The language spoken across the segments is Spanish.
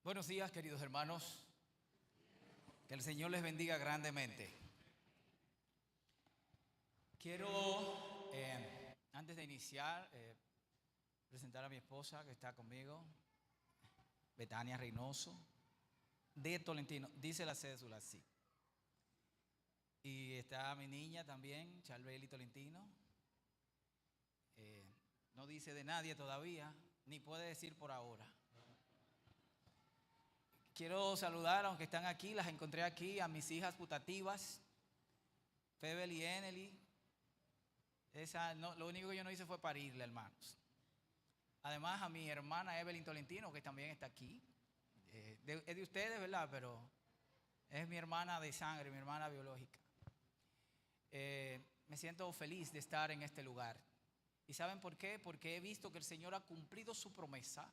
Buenos días, queridos hermanos. Que el Señor les bendiga grandemente. Quiero, antes de iniciar, presentar a mi esposa que está conmigo, Betania Reynoso, de Tolentino. Dice la cédula así. Y está mi niña también, Charbeli Tolentino. No dice de nadie todavía, ni puede decir por ahora. Quiero saludar, aunque están aquí, las encontré aquí, a mis hijas putativas, Febel y Enely. Lo único que yo no hice fue parirle, hermanos. Además, a mi hermana Evelyn Tolentino, que también está aquí. Es de ustedes, ¿verdad? Pero es mi hermana de sangre, mi hermana biológica. Me siento feliz de estar en este lugar. ¿Y saben por qué? Porque he visto que el Señor ha cumplido su promesa.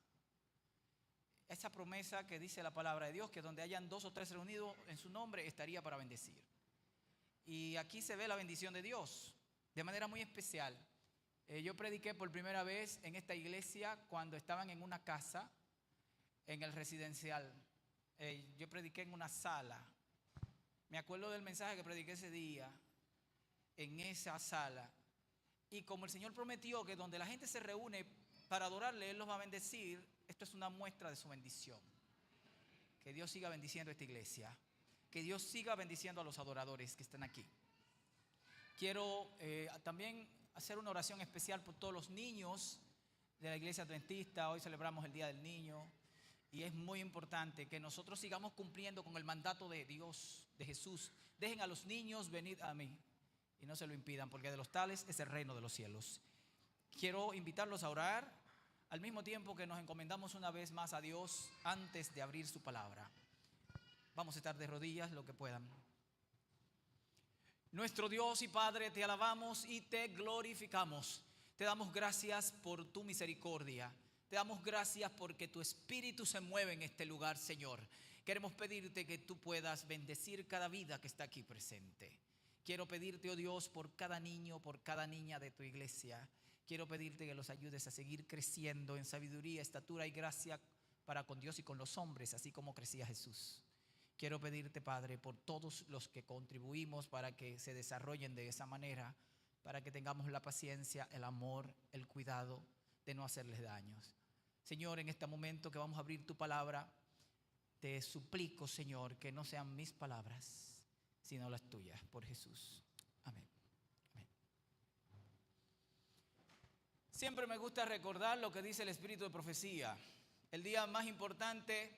Esa promesa que dice la palabra de Dios, que donde hayan 2 o 3 reunidos en su nombre, estaría para bendecir. Y aquí se ve la bendición de Dios de manera muy especial. Yo prediqué por primera vez en esta iglesia cuando estaban en una casa, en el residencial. Yo prediqué en una sala. Me acuerdo del mensaje que prediqué ese día en esa sala. Y como el Señor prometió que donde la gente se reúne para adorarle, Él los va a bendecir, esto es una muestra de su bendición. Que Dios siga bendiciendo esta iglesia. Que Dios siga bendiciendo a los adoradores que están aquí. Quiero también hacer una oración especial por todos los niños de la iglesia adventista. Hoy celebramos el Día del Niño y es muy importante que nosotros sigamos cumpliendo con el mandato de Dios, de Jesús. Dejen a los niños venir a mí y no se lo impidan, porque de los tales es el reino de los cielos. Quiero invitarlos a orar al mismo tiempo que nos encomendamos una vez más a Dios antes de abrir su palabra. Vamos a estar de rodillas lo que puedan. Nuestro Dios y Padre, te alabamos y te glorificamos. Te damos gracias por tu misericordia. Te damos gracias porque tu Espíritu se mueve en este lugar, Señor. Queremos pedirte que tú puedas bendecir cada vida que está aquí presente. Quiero pedirte, oh Dios, por cada niño, por cada niña de tu iglesia. Quiero pedirte que los ayudes a seguir creciendo en sabiduría, estatura y gracia para con Dios y con los hombres, así como crecía Jesús. Quiero pedirte, Padre, por todos los que contribuimos para que se desarrollen de esa manera, para que tengamos la paciencia, el amor, el cuidado de no hacerles daños. Señor, en este momento que vamos a abrir tu palabra, te suplico, Señor, que no sean mis palabras, sino las tuyas, por Jesús. Amén. Amén. Siempre me gusta recordar lo que dice el Espíritu de Profecía. El día más importante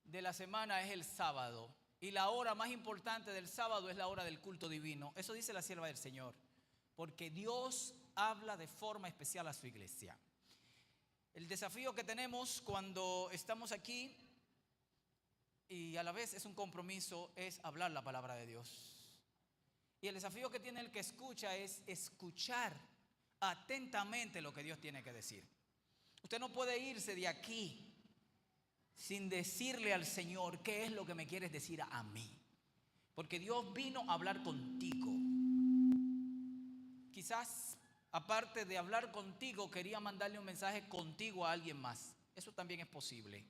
de la semana es el sábado, y la hora más importante del sábado es la hora del culto divino. Eso dice la sierva del Señor, porque Dios habla de forma especial a su iglesia. El desafío que tenemos cuando estamos aquí, y a la vez es un compromiso, es hablar la palabra de Dios. Y el desafío que tiene el que escucha es escuchar atentamente lo que Dios tiene que decir. Usted no puede irse de aquí sin decirle al Señor qué es lo que me quieres decir a mí, porque Dios vino a hablar contigo. Quizás aparte de hablar contigo, quería mandarle un mensaje contigo a alguien más. Eso también es posible,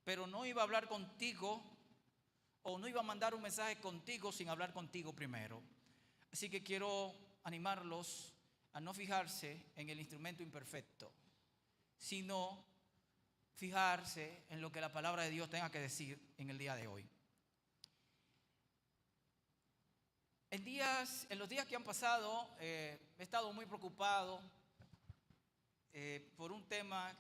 pero no iba a hablar contigo, o no iba a mandar un mensaje contigo sin hablar contigo primero. Así que quiero animarlos a no fijarse en el instrumento imperfecto, sino fijarse en lo que la palabra de Dios tenga que decir en el día de hoy. En los días que han pasado, he estado muy preocupado por un tema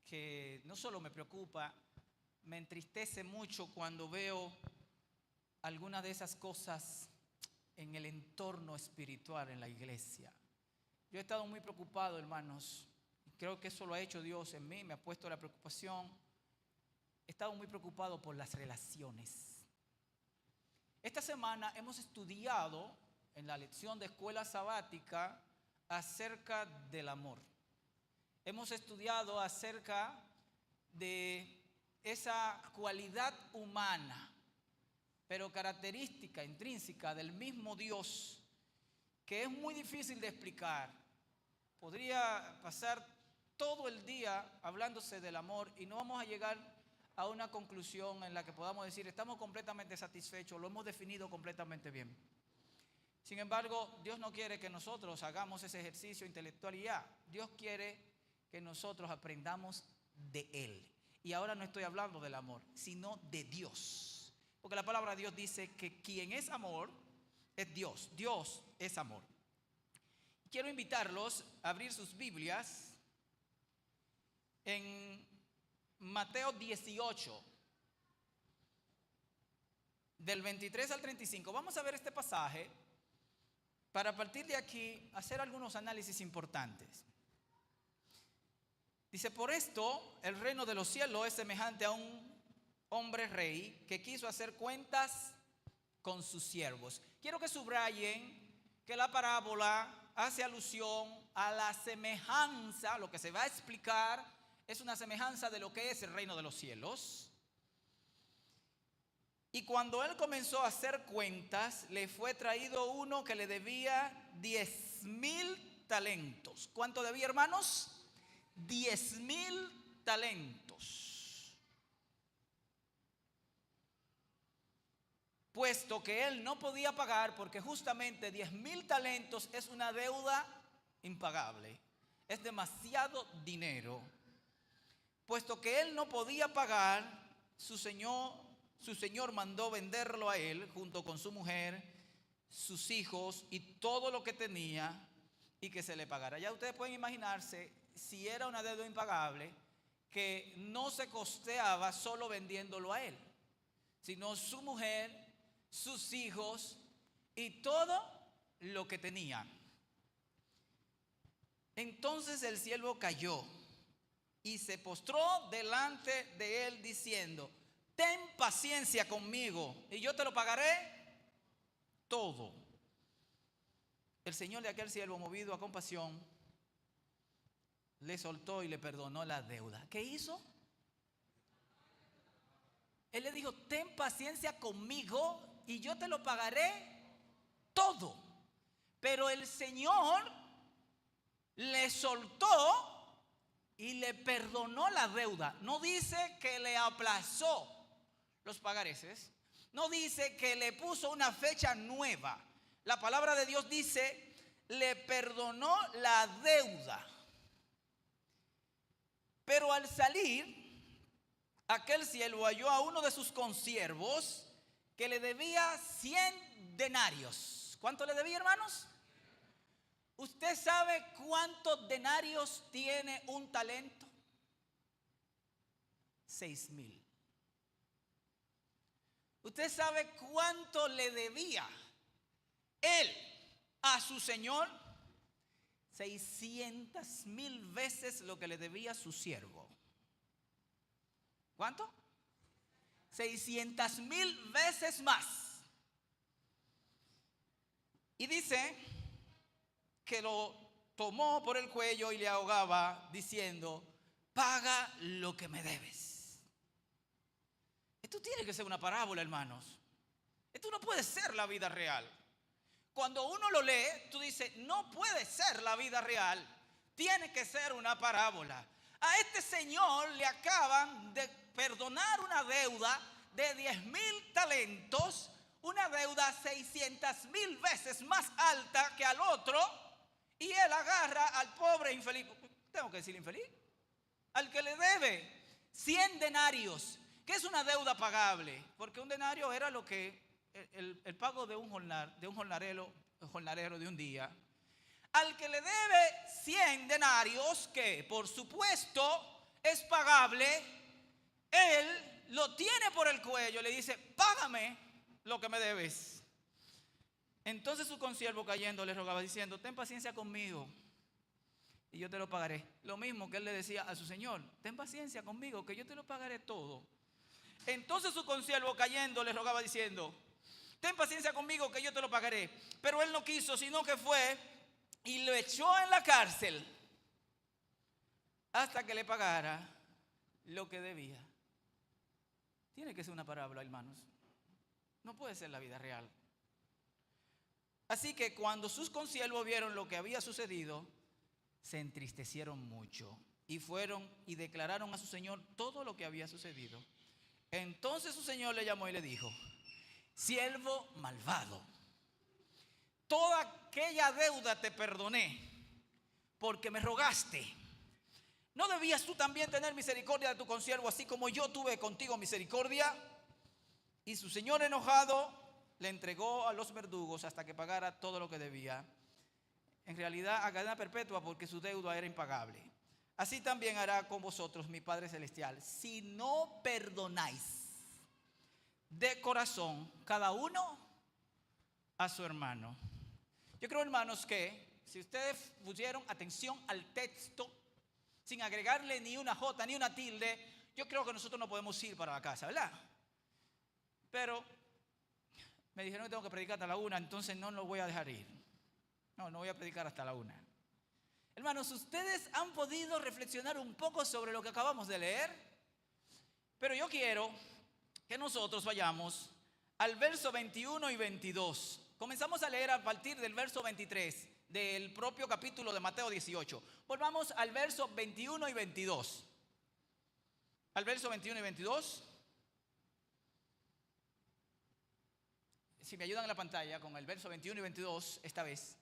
que no solo me preocupa, me entristece mucho cuando veo algunas de esas cosas en el entorno espiritual en la iglesia. Yo he estado muy preocupado, hermanos. Creo que eso lo ha hecho Dios en mí, me ha puesto la preocupación. He estado muy preocupado por las relaciones. Esta semana hemos estudiado en la lección de escuela sabática acerca del amor. Hemos estudiado acerca de esa cualidad humana, pero característica, intrínseca del mismo Dios, que es muy difícil de explicar. Podría pasar todo el día hablándose del amor y no vamos a llegar a una conclusión en la que podamos decir estamos completamente satisfechos, lo hemos definido completamente bien. Sin embargo, Dios no quiere que nosotros hagamos ese ejercicio intelectual y ya. Dios quiere que nosotros aprendamos de Él. Y ahora no estoy hablando del amor, sino de Dios. Porque la palabra de Dios dice que quien es amor es Dios. Dios es amor. Quiero invitarlos a abrir sus Biblias en Mateo 18, del 23 al 35. Vamos a ver este pasaje para a partir de aquí hacer algunos análisis importantes. Dice, por esto el reino de los cielos es semejante a un hombre rey que quiso hacer cuentas con sus siervos. Quiero que subrayen que la parábola hace alusión a la semejanza, lo que se va a explicar es una semejanza de lo que es el reino de los cielos. Y cuando él comenzó a hacer cuentas, le fue traído uno que le debía 10,000 talentos. ¿Cuánto debía, hermanos? 10,000 talentos. Puesto que él no podía pagar, porque justamente 10,000 talentos es una deuda impagable, es demasiado dinero. Puesto que él no podía pagar, su señor mandó venderlo a él junto con su mujer, sus hijos y todo lo que tenía, y que se le pagara. Ya ustedes pueden imaginarse, si era una deuda impagable, que no se costeaba solo vendiéndolo a él, sino su mujer, sus hijos y todo lo que tenía. Entonces el siervo cayó y se postró delante de él diciendo, ten paciencia conmigo y yo te lo pagaré todo. El señor de aquel siervo, movido a compasión, le soltó y le perdonó la deuda. ¿Qué hizo? Él le dijo, ten paciencia conmigo y yo te lo pagaré todo. Pero el Señor le soltó y le perdonó la deuda. No dice que le aplazó los pagareces. No dice que le puso una fecha nueva. La palabra de Dios dice, le perdonó la deuda. Pero al salir, aquel siervo halló a uno de sus consiervos que le debía 100 denarios. ¿Cuánto le debía, hermanos? ¿Usted sabe cuántos denarios tiene un talento? 6,000. ¿Usted sabe cuánto le debía él a su señor? 600,000 veces lo que le debía su siervo. ¿Cuánto? 600,000 veces más. Y dice que lo tomó por el cuello y le ahogaba diciendo, paga lo que me debes. Esto tiene que ser una parábola, hermanos. Esto no puede ser la vida real. Cuando uno lo lee, tú dices, no puede ser la vida real. Tiene que ser una parábola. A este señor le acaban de perdonar una deuda de 10,000 talentos, una deuda 600,000 veces más alta que al otro, y él agarra al pobre infeliz, tengo que decir infeliz, al que le debe 100 denarios, que es una deuda pagable, porque un denario era lo que el pago de un jornalero de un día. Al que le debe 100 denarios, que por supuesto es pagable, él lo tiene por el cuello, le dice, págame lo que me debes. Entonces su consiervo cayendo le rogaba diciendo, ten paciencia conmigo y yo te lo pagaré. Lo mismo que él le decía a su señor, ten paciencia conmigo que yo te lo pagaré todo. Entonces su consiervo cayendo le rogaba diciendo, ten paciencia conmigo que yo te lo pagaré. Pero él no quiso, sino que fue y lo echó en la cárcel hasta que le pagara lo que debía. Tiene que ser una parábola, hermanos. No puede ser la vida real. Así que cuando sus consiervos vieron lo que había sucedido, se entristecieron mucho y fueron y declararon a su señor todo lo que había sucedido. Entonces su señor le llamó y le dijo: siervo malvado, toda aquella deuda te perdoné porque me rogaste. ¿No debías tú también tener misericordia de tu consiervo, así como yo tuve contigo misericordia? Y su señor, enojado, le entregó a los verdugos hasta que pagara todo lo que debía, en realidad a cadena perpetua, porque su deuda era impagable. Así también hará con vosotros mi Padre Celestial, si no perdonáis de corazón cada uno a su hermano. Yo creo, hermanos, que si ustedes pusieron atención al texto, sin agregarle ni una jota ni una tilde, yo creo que nosotros no podemos ir para la casa, ¿verdad? Pero me dijeron que tengo que predicar hasta la 1, entonces no lo voy a dejar ir. No voy a predicar hasta la 1. Hermanos, ustedes han podido reflexionar un poco sobre lo que acabamos de leer, pero yo quiero que nosotros vayamos al verso 21 y 22. Comenzamos a leer a partir del verso 23 del propio capítulo de Mateo 18. Volvamos al verso 21 y 22. Al verso 21 y 22. Si me ayudan en la pantalla con el verso 21 y 22 esta vez,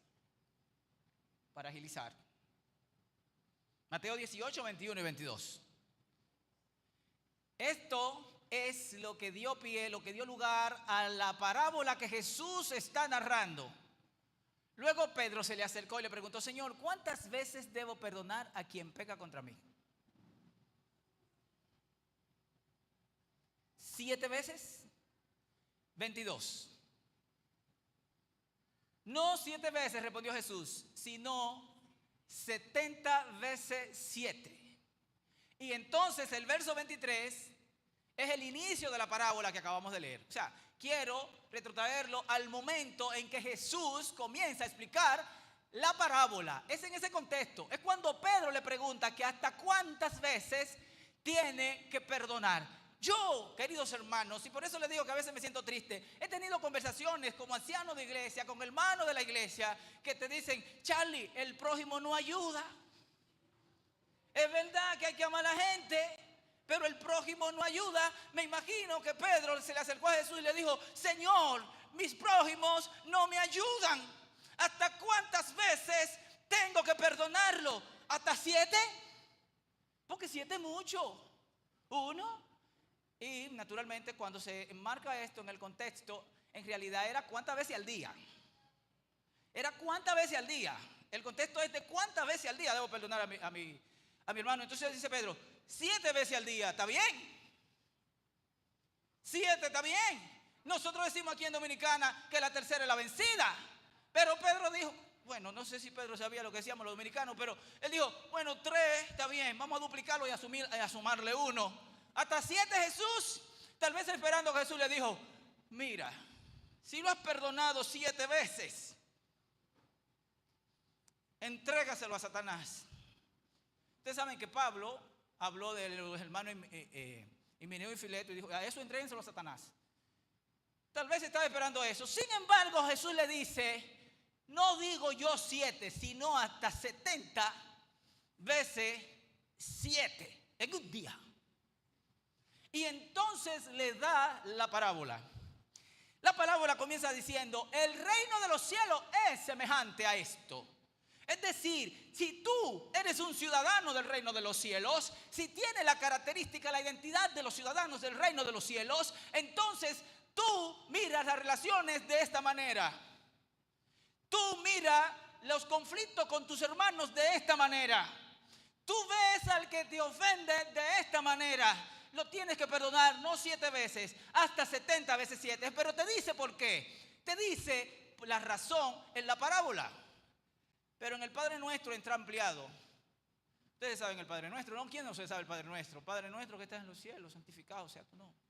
para agilizar. Mateo 18, 21 y 22. Esto es lo que dio pie, lo que dio lugar a la parábola que Jesús está narrando. Luego Pedro se le acercó y le preguntó: Señor, ¿cuántas veces debo perdonar a quien peca contra mí? ¿7 veces? 22. No 7 veces, respondió Jesús, sino 70 veces 7. Y entonces el verso 23 es el inicio de la parábola que acabamos de leer. O sea, quiero retrotraerlo al momento en que Jesús comienza a explicar la parábola. Es en ese contexto. Es cuando Pedro le pregunta que hasta cuántas veces tiene que perdonar. Yo, queridos hermanos, y por eso les digo que a veces me siento triste, he tenido conversaciones como anciano de iglesia, con hermanos de la iglesia, que te dicen: Charlie, el prójimo no ayuda. Es verdad que hay que amar a la gente, pero el prójimo no ayuda. Me imagino que Pedro se le acercó a Jesús y le dijo: Señor, mis prójimos no me ayudan. ¿Hasta cuántas veces tengo que perdonarlo? ¿Hasta 7? Porque 7 es mucho. 1. Y naturalmente cuando se enmarca esto en el contexto, en realidad era cuántas veces al día. Era cuántas veces al día. El contexto es de cuántas veces al día debo perdonar a mi hermano. Entonces dice Pedro: 7 veces al día, ¿está bien? 7 está bien. Nosotros decimos aquí en Dominicana que la tercera es la vencida. Pero Pedro dijo, bueno, no sé si Pedro sabía lo que decíamos los dominicanos, pero él dijo: bueno, 3 está bien, vamos a duplicarlo y a sumarle 1. Hasta 7 Jesús, tal vez esperando que Jesús le dijo: mira, si lo has perdonado 7 veces, entrégaselo a Satanás. Ustedes saben que Pablo habló de los hermanos Himeneo y Fileto y dijo: a eso entréguenselo a Satanás. Tal vez estaba esperando eso. Sin embargo, Jesús le dice: no digo yo 7, sino hasta 70 veces 7 en un día. Y entonces le da la parábola. La parábola comienza diciendo: el reino de los cielos es semejante a esto. Es decir, si tú eres un ciudadano del reino de los cielos, si tienes la característica, la identidad de los ciudadanos del reino de los cielos, entonces tú miras las relaciones de esta manera. Tú miras los conflictos con tus hermanos de esta manera. Tú ves al que te ofende de esta manera. Lo tienes que perdonar no 7 veces, hasta 70 veces 7. Pero te dice por qué. Te dice la razón en la parábola. Pero en el Padre Nuestro entra ampliado. Ustedes saben el Padre Nuestro, ¿no? ¿Quién no se sabe el Padre Nuestro? Padre Nuestro que estás en los cielos, santificado sea tu nombre.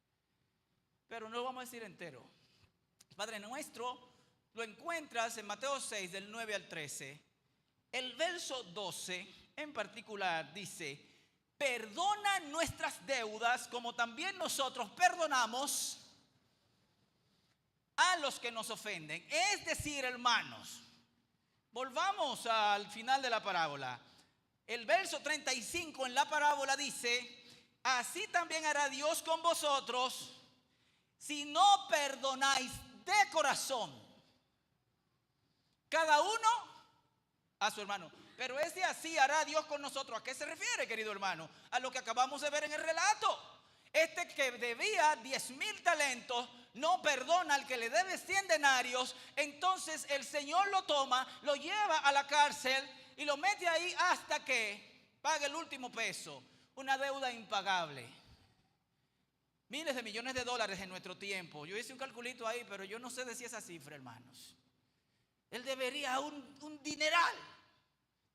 Pero no lo vamos a decir entero. El Padre Nuestro lo encuentras en Mateo 6, del 9 al 13. El verso 12 en particular dice: perdona nuestras deudas como también nosotros perdonamos a los que nos ofenden. Es decir, hermanos, volvamos al final de la parábola. El verso 35 en la parábola dice: así también hará Dios con vosotros si no perdonáis de corazón, cada uno a su hermano. Pero ese así hará Dios con nosotros, ¿a qué se refiere, querido hermano? A lo que acabamos de ver en el relato. Este que debía 10,000 talentos no perdona al que le debe 100 denarios. Entonces el Señor lo toma, lo lleva a la cárcel y lo mete ahí hasta que pague el último peso. Una deuda impagable. Miles de millones de dólares en nuestro tiempo. Yo hice un calculito ahí, pero yo no sé decir esa cifra, hermanos. Él debería un dineral.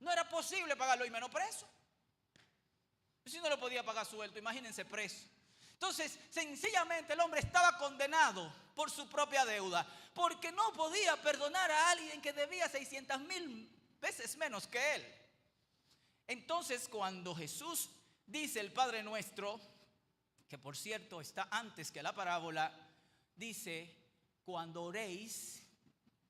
No era posible pagarlo y menos preso. Si no lo podía pagar suelto, imagínense preso. Entonces, sencillamente el hombre estaba condenado por su propia deuda, porque no podía perdonar a alguien que debía 600,000 veces menos que él. Entonces, cuando Jesús dice el Padre Nuestro, que por cierto está antes que la parábola, dice: cuando oréis,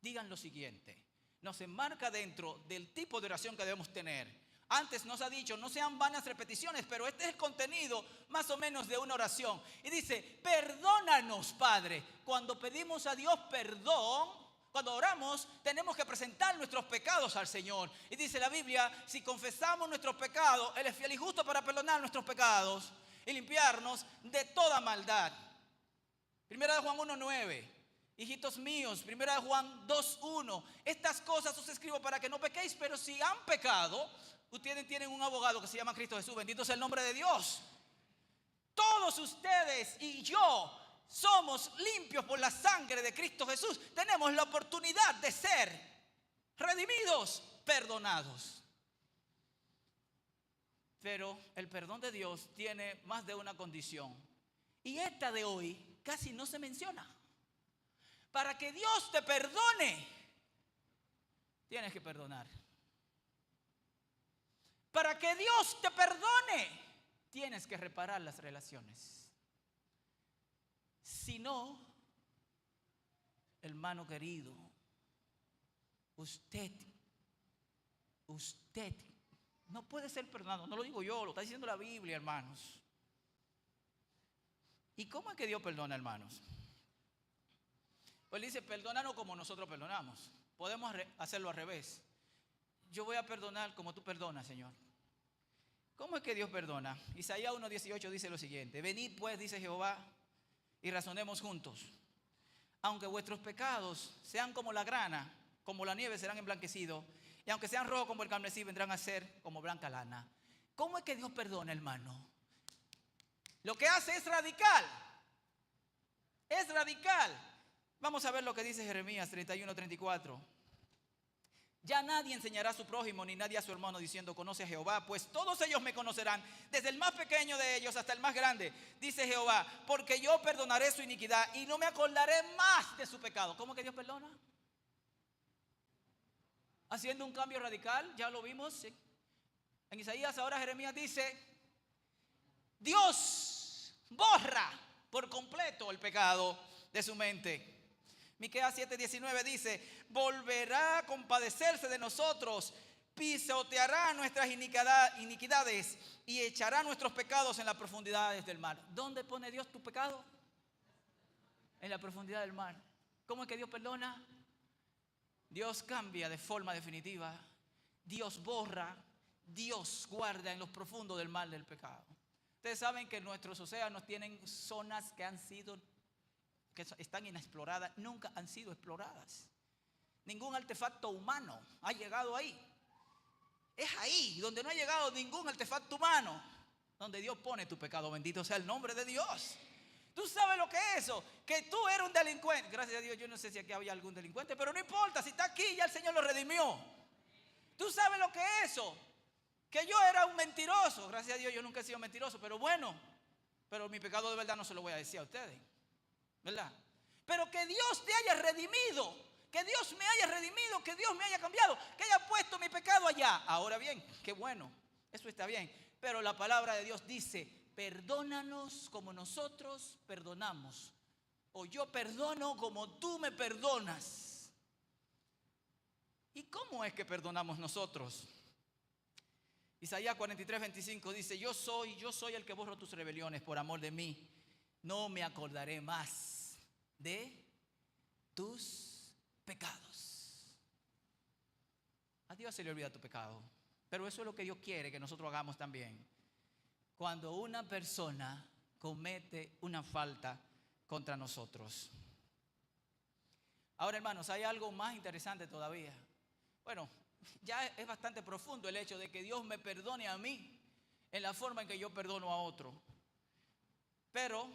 digan lo siguiente. Nos enmarca dentro del tipo de oración que debemos tener. Antes nos ha dicho, no sean vanas repeticiones, pero este es el contenido más o menos de una oración. Y dice: perdónanos, Padre. Cuando pedimos a Dios perdón, cuando oramos, tenemos que presentar nuestros pecados al Señor. Y dice la Biblia: si confesamos nuestros pecados, Él es fiel y justo para perdonar nuestros pecados y limpiarnos de toda maldad. Primera de Juan 1:9. Hijitos míos, primera de Juan 2:1. Estas cosas os escribo para que no pequéis, pero si han pecado, ustedes tienen un abogado que se llama Cristo Jesús. Bendito sea el nombre de Dios. Todos ustedes y yo somos limpios por la sangre de Cristo Jesús. Tenemos la oportunidad de ser redimidos, perdonados. Pero el perdón de Dios tiene más de una condición. Y esta de hoy casi no se menciona. Para que Dios te perdone, tienes que perdonar. Para que Dios te perdone, tienes que reparar las relaciones. Si no, hermano querido, usted no puede ser perdonado. No lo digo yo, lo está diciendo la Biblia, hermanos. ¿Y cómo es que Dios perdona, hermanos? Pues dice: perdónanos como nosotros perdonamos. Podemos hacerlo al revés. Yo voy a perdonar como tú perdonas, Señor. ¿Cómo es que Dios perdona? Isaías 1:18 dice lo siguiente: venid pues, dice Jehová, y razonemos juntos. Aunque vuestros pecados sean como la grana, como la nieve serán emblanquecidos, y aunque sean rojos como el carmesí, vendrán a ser como blanca lana. ¿Cómo es que Dios perdona, hermano? Lo que hace es radical. Es radical. Vamos a ver lo que dice Jeremías 31:34. Ya nadie enseñará a su prójimo ni nadie a su hermano diciendo: conoce a Jehová, pues todos ellos me conocerán, desde el más pequeño de ellos hasta el más grande, dice Jehová, porque yo perdonaré su iniquidad y no me acordaré más de su pecado. ¿Cómo que Dios perdona? Haciendo un cambio radical, ya lo vimos, ¿sí? En Isaías ahora Jeremías dice: Dios borra por completo el pecado de su mente. Miqueas 7:19 dice: volverá a compadecerse de nosotros, pisoteará nuestras iniquidades y echará nuestros pecados en las profundidades del mar. ¿Dónde pone Dios tu pecado? En la profundidad del mar. ¿Cómo es que Dios perdona? Dios cambia de forma definitiva. Dios borra. Dios guarda en los profundos del mar del pecado. Ustedes saben que nuestros océanos tienen zonas que están inexploradas, nunca han sido exploradas. Ningún artefacto humano ha llegado ahí. Es ahí donde no ha llegado ningún artefacto humano, donde Dios pone tu pecado. Bendito sea el nombre de Dios. ¿Tú sabes lo que es eso? Que tú eres un delincuente. Gracias a Dios, yo no sé si aquí había algún delincuente, pero no importa, si está aquí ya el Señor lo redimió. ¿Tú sabes lo que es eso? Que yo era un mentiroso. Gracias a Dios yo nunca he sido mentiroso, pero bueno, pero mi pecado de verdad no se lo voy a decir a ustedes, ¿verdad? Pero que Dios te haya redimido, que Dios me haya redimido, que Dios me haya cambiado, que haya puesto mi pecado allá. Ahora bien, qué bueno, eso está bien. Pero la palabra de Dios dice: perdónanos como nosotros perdonamos. O yo perdono como tú me perdonas. ¿Y cómo es que perdonamos nosotros? Isaías 43:25 dice, yo soy el que borro tus rebeliones por amor de mí. No me acordaré más de tus pecados. A Dios se le olvida tu pecado. Pero eso es lo que Dios quiere que nosotros hagamos también. Cuando una persona comete una falta contra nosotros. Ahora, hermanos, hay algo más interesante todavía. Bueno, ya es bastante profundo el hecho de que Dios me perdone a mí en la forma en que yo perdono a otro. Pero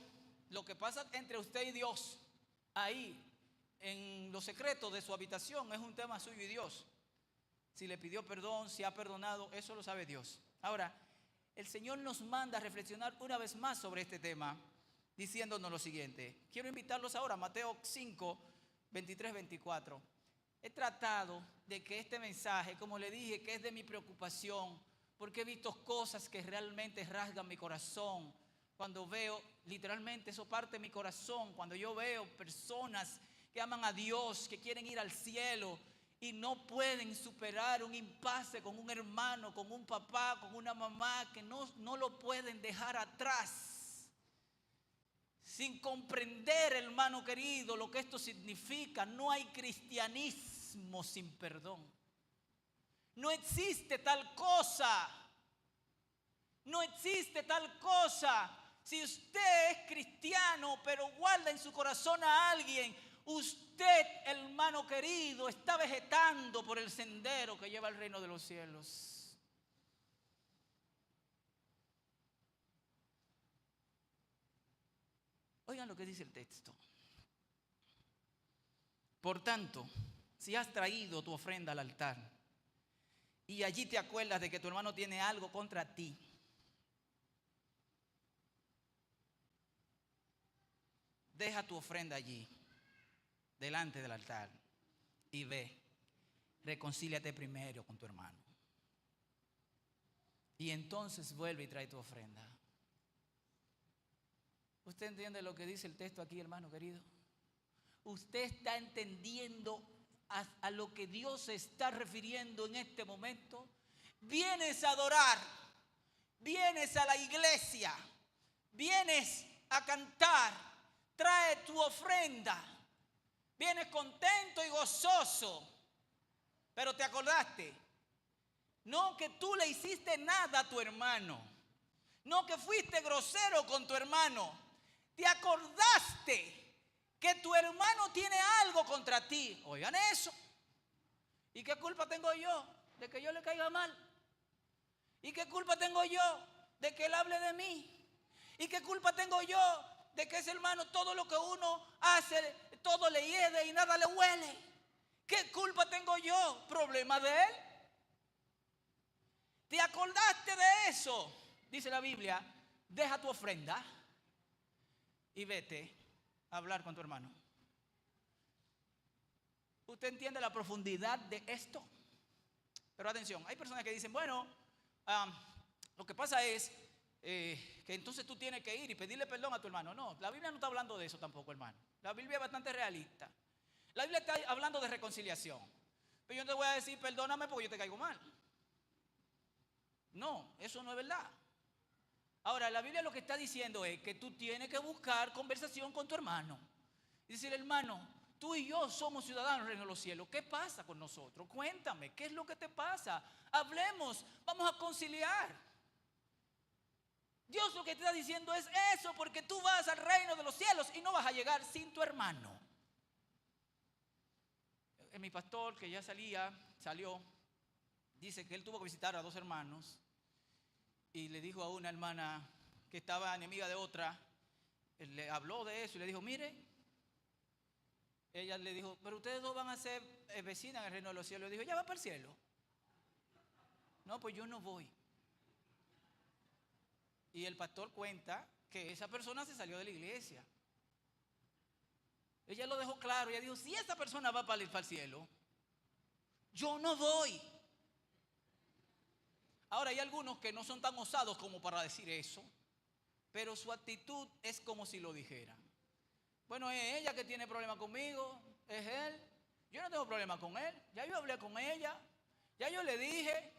lo que pasa entre usted y Dios, ahí, en los secretos de su habitación, es un tema suyo y Dios. Si le pidió perdón, si ha perdonado, eso lo sabe Dios. Ahora, el Señor nos manda a reflexionar una vez más sobre este tema, diciéndonos lo siguiente. Quiero invitarlos ahora a Mateo 5, 23, 24. He tratado de que este mensaje, como le dije, que es de mi preocupación, porque he visto cosas que realmente rasgan mi corazón. Cuando veo, literalmente eso parte de mi corazón, cuando yo veo personas que aman a Dios, que quieren ir al cielo y no pueden superar un impasse con un hermano, con un papá, con una mamá, que no lo pueden dejar atrás. Sin comprender, hermano querido, lo que esto significa. No hay cristianismo sin perdón. No existe tal cosa. No existe tal cosa. Si usted es cristiano, pero guarda en su corazón a alguien, usted, hermano querido, está vegetando por el sendero que lleva al reino de los cielos. Oigan lo que dice el texto. Por tanto, si has traído tu ofrenda al altar y allí te acuerdas de que tu hermano tiene algo contra ti, deja tu ofrenda allí, delante del altar, y ve, reconcíliate primero con tu hermano. Y entonces vuelve y trae tu ofrenda. ¿Usted entiende lo que dice el texto aquí, hermano querido? ¿Usted está entendiendo a lo que Dios se está refiriendo en este momento? Vienes a adorar, vienes a la iglesia, vienes a cantar, trae tu ofrenda, vienes contento y gozoso, pero te acordaste, no que tú le hiciste nada a tu hermano, no que fuiste grosero con tu hermano, te acordaste que tu hermano tiene algo contra ti. Oigan eso. ¿Y qué culpa tengo yo de que yo le caiga mal? ¿Y qué culpa tengo yo de que él hable de mí? ¿Y qué culpa tengo yo de que ese hermano, todo lo que uno hace, todo le hiede y nada le huele? ¿Qué culpa tengo yo? ¿Problema de él? ¿Te acordaste de eso? Dice la Biblia, deja tu ofrenda y vete a hablar con tu hermano. ¿Usted entiende la profundidad de esto? Pero atención, hay personas que dicen, bueno, lo que pasa es que entonces tú tienes que ir y pedirle perdón a tu hermano. No, la Biblia no está hablando de eso tampoco, hermano. La Biblia es bastante realista. La Biblia está hablando de reconciliación. Pero yo no te voy a decir perdóname porque yo te caigo mal. No, eso no es verdad. Ahora, la Biblia lo que está diciendo es que tú tienes que buscar conversación con tu hermano. Y decirle, hermano, tú y yo somos ciudadanos del reino de los cielos. ¿Qué pasa con nosotros? Cuéntame, ¿qué es lo que te pasa? Hablemos, vamos a conciliar. Dios lo que te está diciendo es eso, porque tú vas al reino de los cielos y no vas a llegar sin tu hermano. Mi pastor, que ya salió, dice que él tuvo que visitar a dos hermanos. Y le dijo a una hermana que estaba enemiga de otra, le habló de eso y le dijo, mire, ella le dijo, pero ustedes dos van a ser vecinas en el reino de los cielos. Le dijo, ya va para el cielo. No, pues yo no voy. Y el pastor cuenta que esa persona se salió de la iglesia. Ella lo dejó claro, ella dijo, si esa persona va para el cielo, yo no voy. Ahora hay algunos que no son tan osados como para decir eso, pero su actitud es como si lo dijeran. Bueno, es ella que tiene problema conmigo, es él. Yo no tengo problema con él, ya yo hablé con ella, ya yo le dije.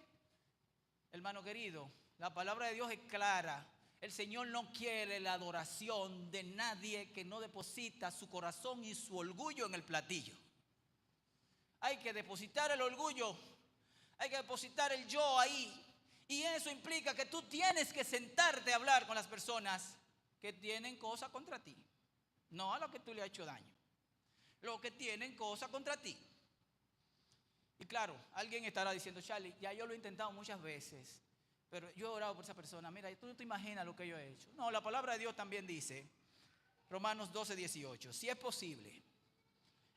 Hermano querido, la palabra de Dios es clara. El Señor no quiere la adoración de nadie que no deposita su corazón y su orgullo en el platillo. Hay que depositar el orgullo, hay que depositar el yo ahí. Y eso implica que tú tienes que sentarte a hablar con las personas que tienen cosas contra ti. No a lo que tú le has hecho daño, lo que tienen cosas contra ti. Y claro, alguien estará diciendo, Charlie, ya yo lo he intentado muchas veces, pero yo he orado por esa persona. Mira, tú no te imaginas lo que yo he hecho. No, la palabra de Dios también dice, Romanos 12:18, si es posible,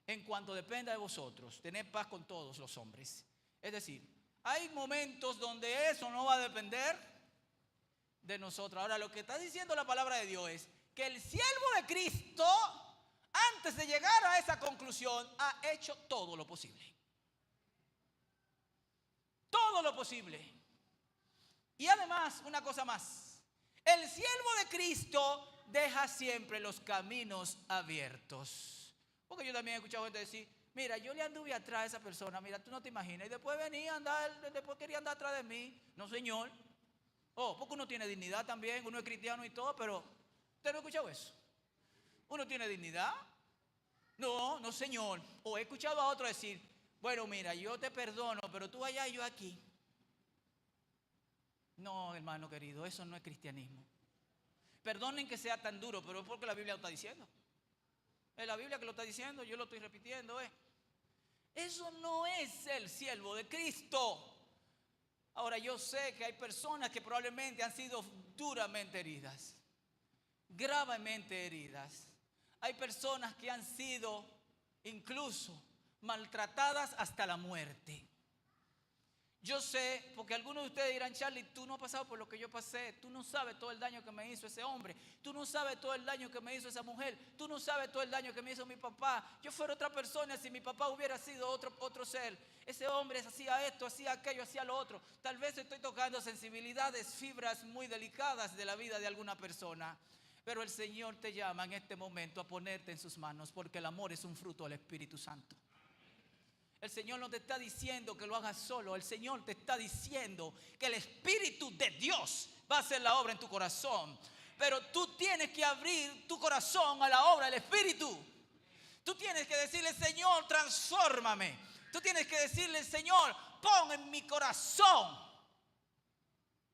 en cuanto dependa de vosotros, tened paz con todos los hombres. Es decir, hay momentos donde eso no va a depender de nosotros. Ahora, lo que está diciendo la palabra de Dios es que el siervo de Cristo, antes de llegar a esa conclusión, ha hecho todo lo posible. Todo lo posible. Y además, una cosa más. El siervo de Cristo deja siempre los caminos abiertos. Porque yo también he escuchado gente decir, mira, yo le anduve atrás a esa persona, mira, tú no te imaginas. Y después venía a andar, después quería andar atrás de mí. No, señor. Oh, porque uno tiene dignidad también, uno es cristiano y todo, pero ¿usted no ha escuchado eso? ¿Uno tiene dignidad? No, no, señor. O he escuchado a otro decir, bueno, mira, yo te perdono, pero tú allá y yo aquí. No, hermano querido, eso no es cristianismo. Perdonen que sea tan duro, pero es porque la Biblia lo está diciendo. Es la Biblia que lo está diciendo, yo lo estoy repitiendo. Eso no es el siervo de Cristo. Ahora, yo sé que hay personas que probablemente han sido duramente heridas, gravemente heridas. Hay personas que han sido incluso maltratadas hasta la muerte. Yo sé, porque algunos de ustedes dirán, Charlie, tú no has pasado por lo que yo pasé. Tú no sabes todo el daño que me hizo ese hombre. Tú no sabes todo el daño que me hizo esa mujer. Tú no sabes todo el daño que me hizo mi papá. Yo fuera otra persona si mi papá hubiera sido otro ser. Ese hombre hacía esto, hacía aquello, hacía lo otro. Tal vez estoy tocando sensibilidades, fibras muy delicadas de la vida de alguna persona. Pero el Señor te llama en este momento a ponerte en sus manos, porque el amor es un fruto del Espíritu Santo. El Señor no te está diciendo que lo hagas solo. El Señor te está diciendo que el Espíritu de Dios va a hacer la obra en tu corazón. Pero tú tienes que abrir tu corazón a la obra del Espíritu. Tú tienes que decirle, Señor, transfórmame. Tú tienes que decirle, Señor, pon en mi corazón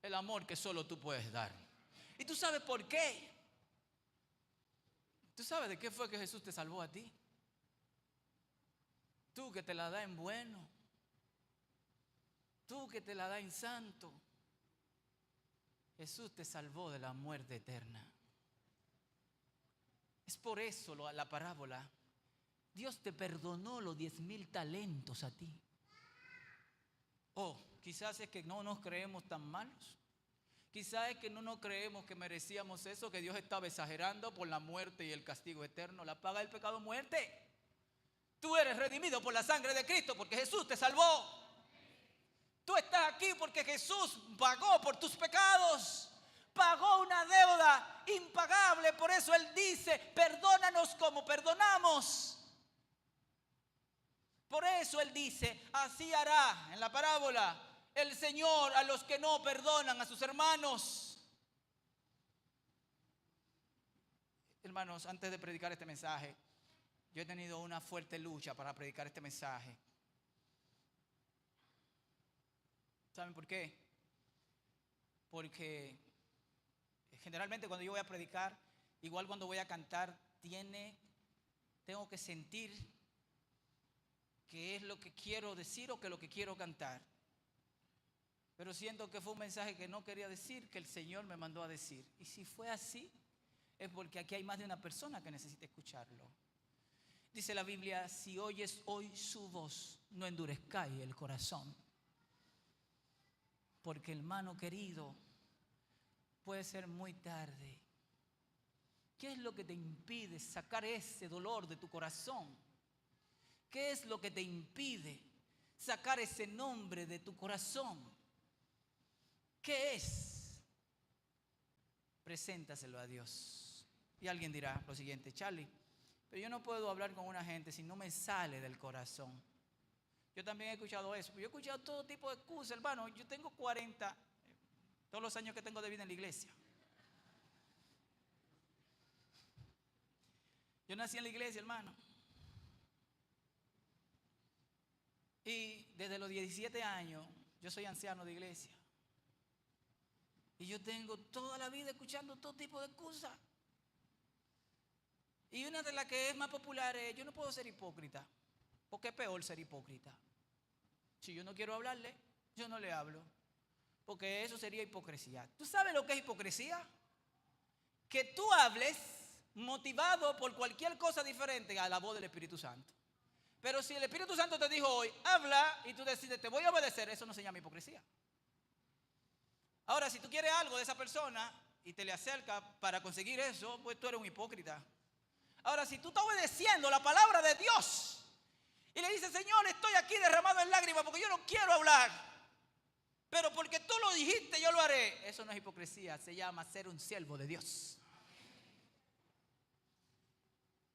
el amor que solo tú puedes dar. ¿Y tú sabes por qué? ¿Tú sabes de qué fue que Jesús te salvó a ti? Tú que te la da en bueno, tú que te la da en santo, Jesús te salvó de la muerte eterna. Es por eso la parábola. Dios te perdonó los 10,000 talentos a ti. Quizás es que no nos creemos tan malos. Quizás es que no nos creemos que merecíamos eso, que Dios estaba exagerando por la muerte y el castigo eterno. La paga del pecado, muerte. Tú eres redimido por la sangre de Cristo porque Jesús te salvó. Tú estás aquí porque Jesús pagó por tus pecados. Pagó una deuda impagable. Por eso Él dice, perdónanos como perdonamos. Por eso Él dice, así hará en la parábola el Señor a los que no perdonan a sus hermanos. Hermanos, antes de predicar este mensaje, yo he tenido una fuerte lucha para predicar este mensaje. ¿Saben por qué? Porque generalmente cuando yo voy a predicar, igual cuando voy a cantar, tengo que sentir qué es lo que quiero decir o qué es lo que quiero cantar. Pero siento que fue un mensaje que no quería decir, que el Señor me mandó a decir. Y si fue así, es porque aquí hay más de una persona que necesita escucharlo. Dice la Biblia, si oyes hoy su voz, no endurezcáis el corazón. Porque, hermano querido, puede ser muy tarde. ¿Qué es lo que te impide sacar ese dolor de tu corazón? ¿Qué es lo que te impide sacar ese nombre de tu corazón? ¿Qué es? Preséntaselo a Dios. Y alguien dirá lo siguiente, Charlie, pero yo no puedo hablar con una gente si no me sale del corazón. Yo también he escuchado eso. Yo he escuchado todo tipo de excusas, hermano. Yo tengo 40, todos los años que tengo de vida en la iglesia. Yo nací en la iglesia, hermano. Y desde los 17 años, yo soy anciano de iglesia. Y yo tengo toda la vida escuchando todo tipo de excusas. Y una de las que es más popular es: yo no puedo ser hipócrita, porque es peor ser hipócrita. Si yo no quiero hablarle, yo no le hablo, porque eso sería hipocresía. ¿Tú sabes lo que es hipocresía? Que tú hables motivado por cualquier cosa diferente a la voz del Espíritu Santo. Pero si el Espíritu Santo te dijo hoy, habla, y tú decides, te voy a obedecer, eso no se llama hipocresía. Ahora, si tú quieres algo de esa persona y te le acercas para conseguir eso, pues tú eres un hipócrita. Ahora, si tú estás obedeciendo la palabra de Dios y le dices: Señor, estoy aquí derramado en lágrimas porque yo no quiero hablar, pero porque tú lo dijiste, yo lo haré. Eso no es hipocresía, se llama ser un siervo de Dios.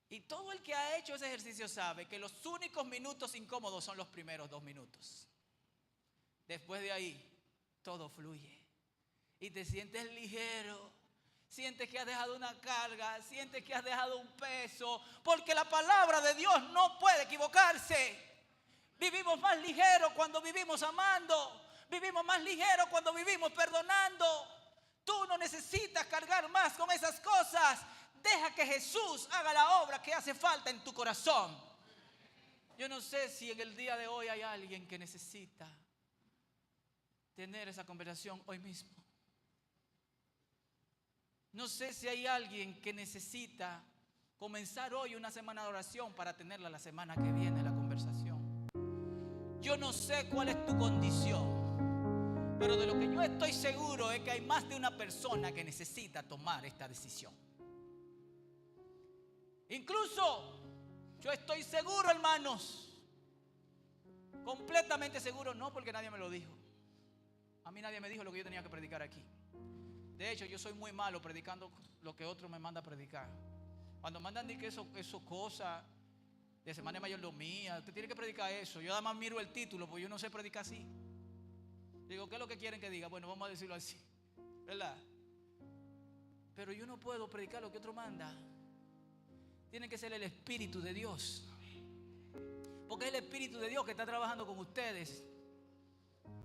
Y todo el que ha hecho ese ejercicio sabe que los únicos minutos incómodos son los primeros 2 minutos. Después de ahí, todo fluye. Y te sientes ligero. Sientes que has dejado una carga. Sientes que has dejado un peso. Porque la palabra de Dios no puede equivocarse. Vivimos más ligeros cuando vivimos amando. Vivimos más ligeros cuando vivimos perdonando. Tú no necesitas cargar más con esas cosas. Deja que Jesús haga la obra que hace falta en tu corazón. Yo no sé si en el día de hoy hay alguien que necesita tener esa conversación hoy mismo. No sé si hay alguien que necesita comenzar hoy una semana de oración para tenerla la semana que viene, la conversación. Yo no sé cuál es tu condición, pero de lo que yo estoy seguro es que hay más de una persona que necesita tomar esta decisión. Incluso yo estoy seguro, hermanos, completamente seguro, no porque nadie me lo dijo. A mí nadie me dijo lo que yo tenía que predicar aquí. De hecho, yo soy muy malo predicando lo que otro me manda a predicar. Cuando mandan que eso cosas de semana de mayordomía, usted tiene que predicar eso. Yo además miro el título, porque yo no sé predicar así. Digo, ¿qué es lo que quieren que diga? Bueno, vamos a decirlo así, ¿verdad? Pero yo no puedo predicar lo que otro manda. Tiene que ser el Espíritu de Dios, porque es el Espíritu de Dios que está trabajando con ustedes.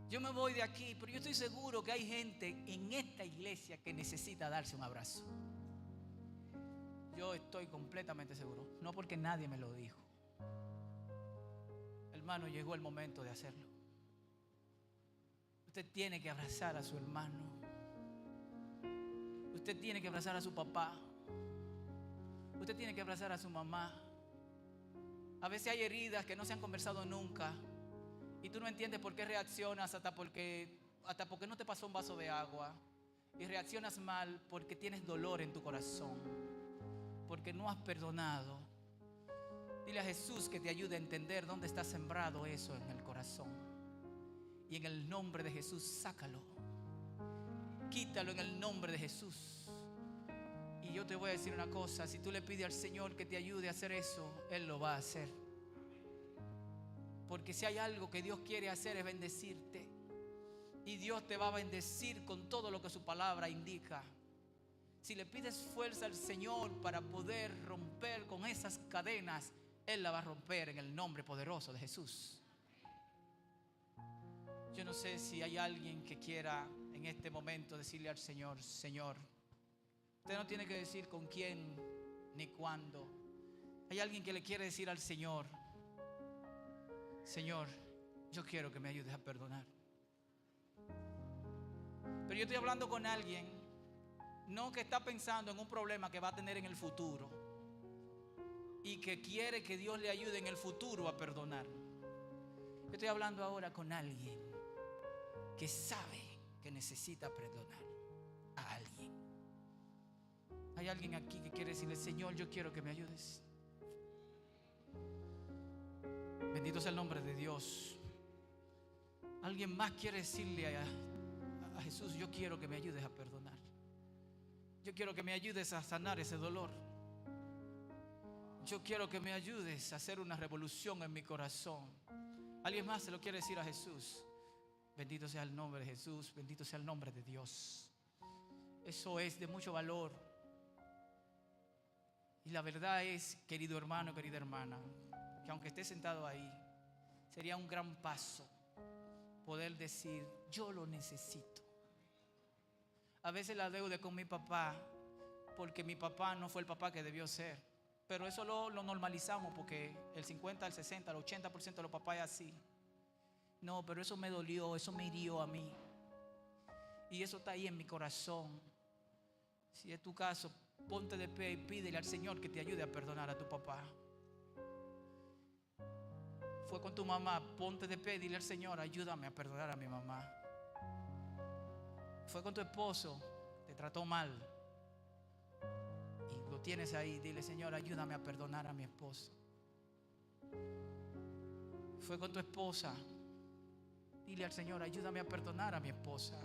Yo me voy de aquí, pero yo estoy seguro que hay gente en esta iglesia que necesita darse un abrazo. Yo estoy completamente seguro, no porque nadie me lo dijo. Hermano, llegó el momento de hacerlo. Usted tiene que abrazar a su hermano. Usted tiene que abrazar a su papá. Usted tiene que abrazar a su mamá. A veces hay heridas que no se han conversado nunca y tú no entiendes por qué reaccionas hasta porque no te pasó un vaso de agua, y reaccionas mal porque tienes dolor en tu corazón, porque no has perdonado. Dile a Jesús que te ayude a entender dónde está sembrado eso en el corazón, y en el nombre de Jesús sácalo, quítalo en el nombre de Jesús. Y yo te voy a decir una cosa: si tú le pides al Señor que te ayude a hacer eso, Él lo va a hacer. Porque si hay algo que Dios quiere hacer es bendecirte. Y Dios te va a bendecir con todo lo que su palabra indica. Si le pides fuerza al Señor para poder romper con esas cadenas, Él la va a romper en el nombre poderoso de Jesús. Yo no sé si hay alguien que quiera en este momento decirle al Señor: Señor, usted no tiene que decir con quién ni cuándo. Hay alguien que le quiere decir al Señor: Señor, yo quiero que me ayudes a perdonar. Pero yo estoy hablando con alguien no que está pensando en un problema que va a tener en el futuro y que quiere que Dios le ayude en el futuro a perdonar. Yo estoy hablando ahora con alguien que sabe que necesita perdonar a alguien. Hay alguien aquí que quiere decirle: Señor, yo quiero que me ayudes. Bendito sea el nombre de Dios. Alguien más quiere decirle a Jesús: yo quiero que me ayudes a perdonar. Yo quiero que me ayudes a sanar ese dolor. Yo quiero que me ayudes a hacer una revolución en mi corazón. ¿Alguien más se lo quiere decir a Jesús? Bendito sea el nombre de Jesús, bendito sea el nombre de Dios. Eso es de mucho valor. Y la verdad es, querido hermano, querida hermana, que aunque esté sentado ahí, sería un gran paso poder decir: yo lo necesito. A veces la deuda con mi papá, porque mi papá no fue el papá que debió ser. Pero eso lo normalizamos, porque el 50, el 60, el 80% de los papás es así. No, pero eso me dolió, eso me hirió a mí. Y eso está ahí en mi corazón. Si es tu caso, ponte de pie y pídele al Señor que te ayude a perdonar a tu papá. Fue con tu mamá, ponte de pie y dile al Señor: ayúdame a perdonar a mi mamá. Fue con tu esposo, te trató mal y lo tienes ahí, dile: Señor, ayúdame a perdonar a mi esposo. Fue con tu esposa, dile al Señor: ayúdame a perdonar a mi esposa.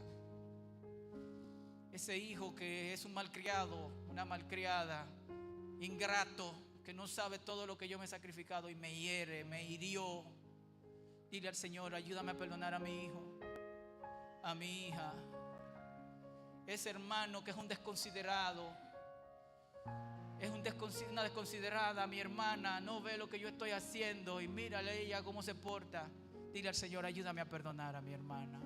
Ese hijo que es un malcriado, una malcriada, ingrato, que no sabe todo lo que yo me he sacrificado y me hiere, me hirió. Dile al Señor: ayúdame a perdonar a mi hijo, a mi hija. Ese hermano que es un desconsiderado, es una desconsiderada, mi hermana, no ve lo que yo estoy haciendo y mírale ella cómo se porta. Dile al Señor: ayúdame a perdonar a mi hermana.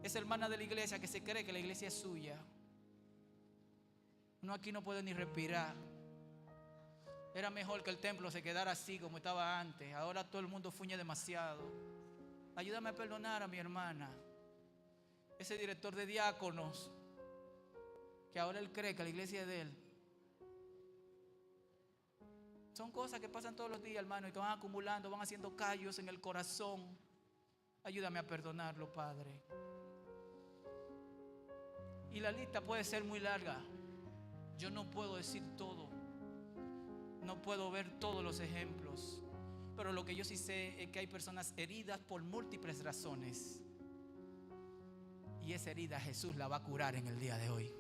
Esa hermana de la iglesia que se cree que la iglesia es suya. Uno aquí no puede ni respirar. Era mejor que el templo se quedara así como estaba antes. Ahora todo el mundo fuñe demasiado. Ayúdame a perdonar a mi hermana. Ese director de diáconos, que ahora él cree que la iglesia es de él. Son cosas que pasan todos los días, hermano, y que van acumulando, van haciendo callos en el corazón. Ayúdame a perdonarlo, Padre. Y la lista puede ser muy larga. Yo no puedo decir todo. No puedo ver todos los ejemplos. Pero lo que yo sí sé es que hay personas heridas por múltiples razones. Y esa herida Jesús la va a curar en el día de hoy.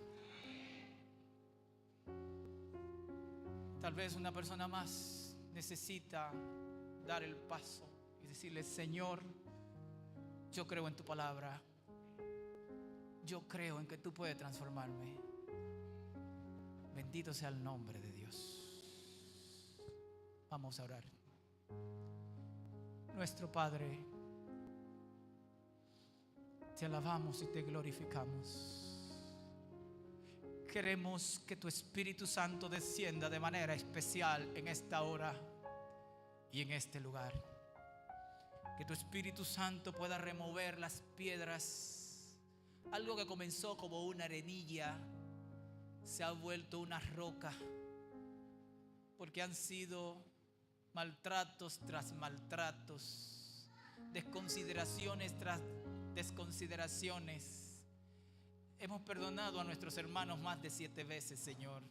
Tal vez una persona más necesita dar el paso y decirle: Señor, yo creo en tu palabra. Yo creo en que tú puedes transformarme. Bendito sea el nombre de Dios. Vamos a orar. Nuestro Padre, te alabamos y te glorificamos. Queremos que tu Espíritu Santo descienda de manera especial en esta hora y en este lugar. Que tu Espíritu Santo pueda remover las piedras. Algo que comenzó como una arenilla se ha vuelto una roca, porque han sido maltratos tras maltratos, desconsideraciones tras desconsideraciones. Hemos perdonado a nuestros hermanos más de 7 veces, Señor.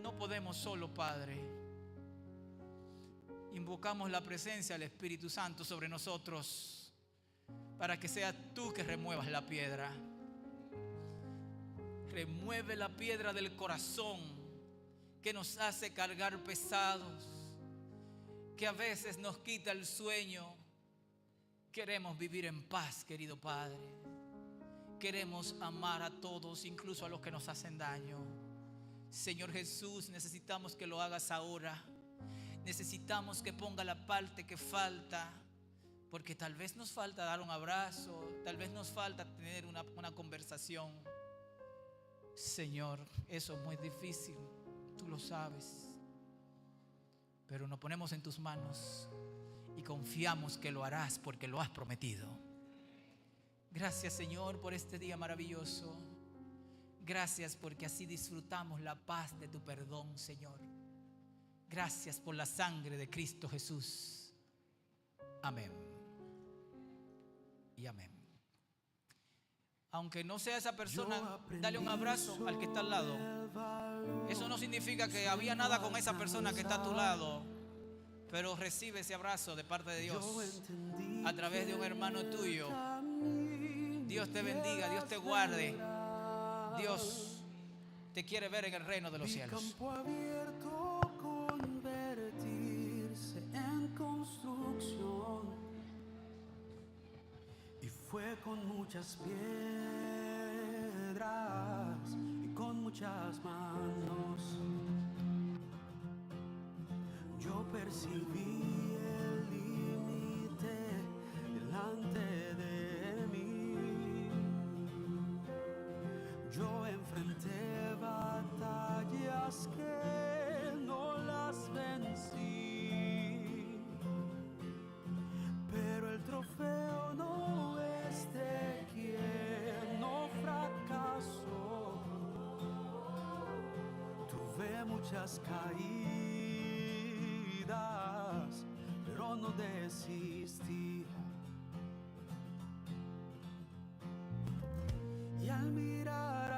No podemos solo, Padre. Invocamos la presencia del Espíritu Santo sobre nosotros para que seas tú que remuevas la piedra. Remueve la piedra del corazón que nos hace cargar pesados, que a veces nos quita el sueño. Queremos vivir en paz, querido Padre. Queremos amar a todos, incluso a los que nos hacen daño. Señor Jesús, necesitamos que lo hagas ahora. Necesitamos que ponga la parte que falta, porque tal vez nos falta dar un abrazo, tal vez nos falta tener una conversación. Señor, eso es muy difícil, tú lo sabes, pero nos ponemos en tus manos y confiamos que lo harás porque lo has prometido. Gracias, Señor, por este día maravilloso. Gracias porque así disfrutamos la paz de tu perdón, Señor. Gracias por la sangre de Cristo Jesús. Amén y amén. Aunque no sea esa persona, dale un abrazo al que está al lado. Eso no significa que había nada con esa persona que está a tu lado, pero recibe ese abrazo de parte de Dios a través de un hermano tuyo. Dios te bendiga, Dios te guarde. Dios te quiere ver en el reino de los cielos. Fue con muchas piedras y con muchas manos. Yo percibí el límite delante de mí. Yo enfrenté batallas que no las vencí, pero el trofeo no es de quien no fracasó. Tuve muchas caídas, pero no desistí. Y al mirar